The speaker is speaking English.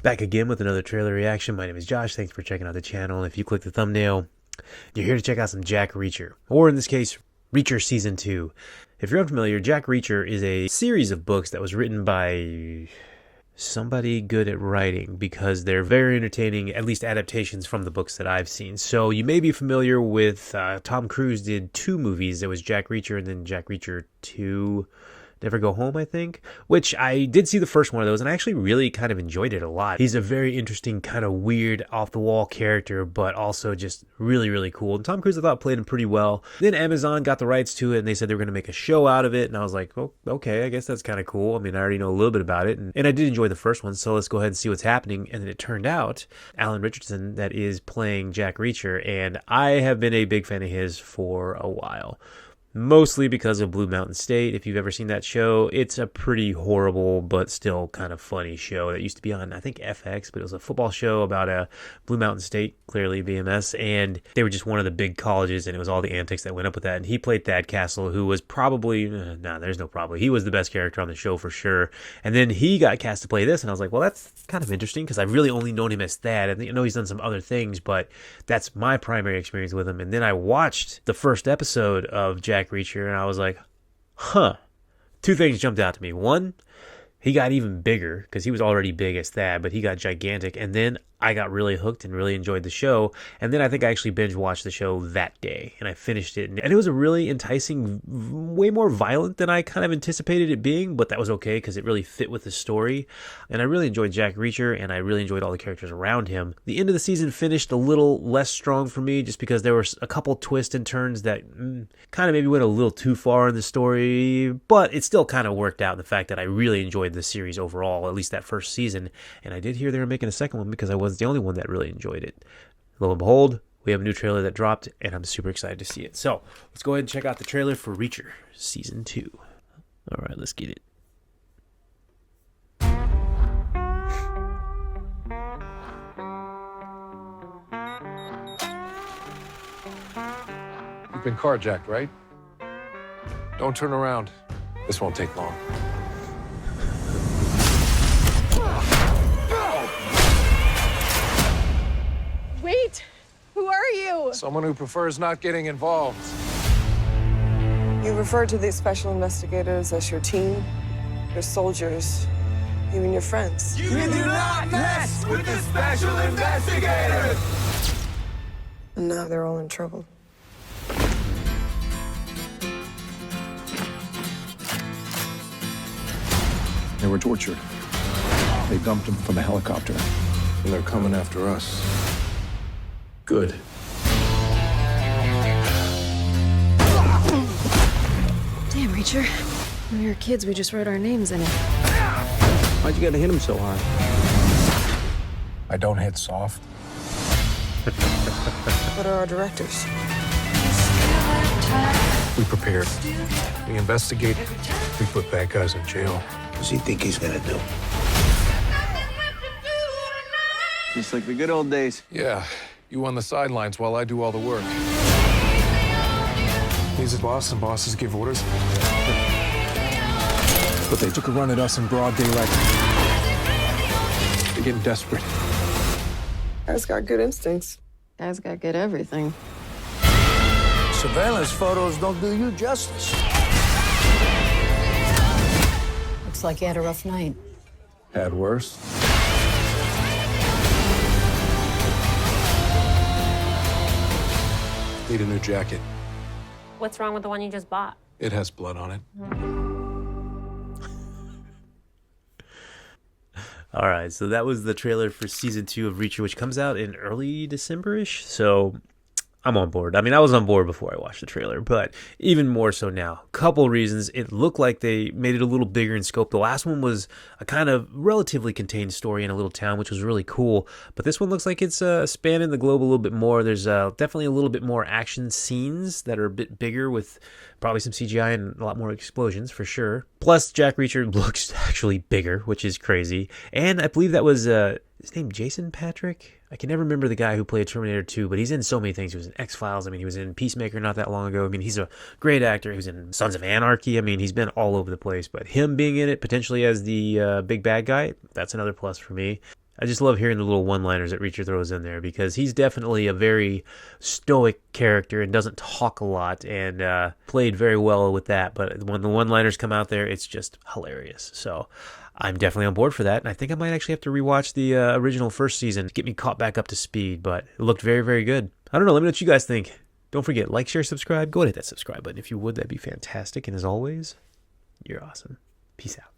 Back again with another trailer reaction. My name is Josh. Thanks for checking out the channel. And if you click the thumbnail, you're here to check out some Jack Reacher, or in this case, Reacher Season 2. If you're unfamiliar, Jack Reacher is a series of books that was written by somebody good at writing, because they're very entertaining, at least adaptations from the books that I've seen. So you may be familiar with Tom Cruise did 2 movies. There was Jack Reacher and then Jack Reacher 2 Never Go Home, I think, which I did see the first one of those, and I actually really kind of enjoyed it a lot. He's a very interesting, kind of weird, off-the-wall character, but also just really, really cool. And Tom Cruise, I thought, played him pretty well. Then Amazon got the rights to it, and they said they were going to make a show out of it, and I was like, oh, okay, I guess that's kind of cool. I mean, I already know a little bit about it, and I did enjoy the first one, so let's go ahead and see what's happening. And then it turned out Alan Richardson that is playing Jack Reacher, and I have been a big fan of his for a while. Mostly because of Blue Mountain State. If you've ever seen that show, it's a pretty horrible but still kind of funny show that used to be on, I think, FX, but it was a football show about a Blue Mountain State, clearly BMS, and they were just one of the big colleges, and it was all the antics that went up with that. And he played Thad Castle, who was probably, there's no probably, he was the best character on the show for sure. And then he got cast to play this, and I was like, well, that's kind of interesting, because I've really only known him as Thad. I know he's done some other things, but that's my primary experience with him. And then I watched the first episode of Jack Reacher, and I was like, huh. 2 things jumped out to me. One, he got even bigger, because he was already big as Thad, but he got gigantic. And then I got really hooked and really enjoyed the show. And then I think I actually binge watched the show that day, and I finished it. And it was a really enticing, way more violent than I kind of anticipated it being, but that was okay because it really fit with the story. And I really enjoyed Jack Reacher, and I really enjoyed all the characters around him. The end of the season finished a little less strong for me, just because there were a couple twists and turns that kind of maybe went a little too far in the story, but it still kind of worked out in the fact that I really enjoyed the series overall, at least that first season. And I did hear they were making a second one, because I wasn't the only one that really enjoyed it. Lo and behold, we have a new trailer that dropped, and I'm super excited to see it. So let's go ahead and check out the trailer for Reacher Season 2. All right, let's get it. You've been carjacked, right? Don't turn around. This won't take long. Wait! Who are you? Someone who prefers not getting involved. You refer to these special investigators as your team, your soldiers, even your friends. You do not mess with the special investigators! And now they're all in trouble. They were tortured. They dumped them from a helicopter. And they're coming after us. Good. Damn, Reacher. When we were kids, we just wrote our names in it. Why'd you gotta hit him so hard? I don't hit soft. What are our directors? We prepare. We investigate. We put bad guys in jail. What does he think he's gonna do? Just like the good old days. Yeah, you on the sidelines while I do all the work. He's a boss, and bosses give orders. But they took a run at us in broad daylight. They're getting desperate. Guy's got good instincts. Guy's got good everything. Surveillance photos don't do you justice. Looks like you had a rough night. Had worse. Need a new jacket. What's wrong with the one you just bought? It has blood on it. All right, so that was the trailer for Season 2 of Reacher, which comes out in early December-ish. So I'm on board. I mean, I was on board before I watched the trailer, but even more so now. Couple reasons. It looked like they made it a little bigger in scope. The last one was a kind of relatively contained story in a little town, which was really cool. But this one looks like it's spanning the globe a little bit more. There's definitely a little bit more action scenes that are a bit bigger, with probably some CGI and a lot more explosions for sure. Plus, Jack Reacher looks actually bigger, which is crazy. And I believe that was his name, Jason Patric? I can never remember the guy who played Terminator 2, but he's in so many things. He was in X-Files. I mean, he was in Peacemaker not that long ago. I mean, he's a great actor. He was in Sons of Anarchy. I mean, he's been all over the place. But him being in it, potentially as the big bad guy, that's another plus for me. I just love hearing the little one-liners that Reacher throws in there, because he's definitely a very stoic character and doesn't talk a lot, and played very well with that. But when the one-liners come out there, it's just hilarious. So I'm definitely on board for that, and I think I might actually have to rewatch the original first season to get me caught back up to speed, but it looked very, very good. I don't know, let me know what you guys think. Don't forget, like, share, subscribe. Go ahead and hit that subscribe button if you would. That'd be fantastic. And as always, you're awesome. Peace out.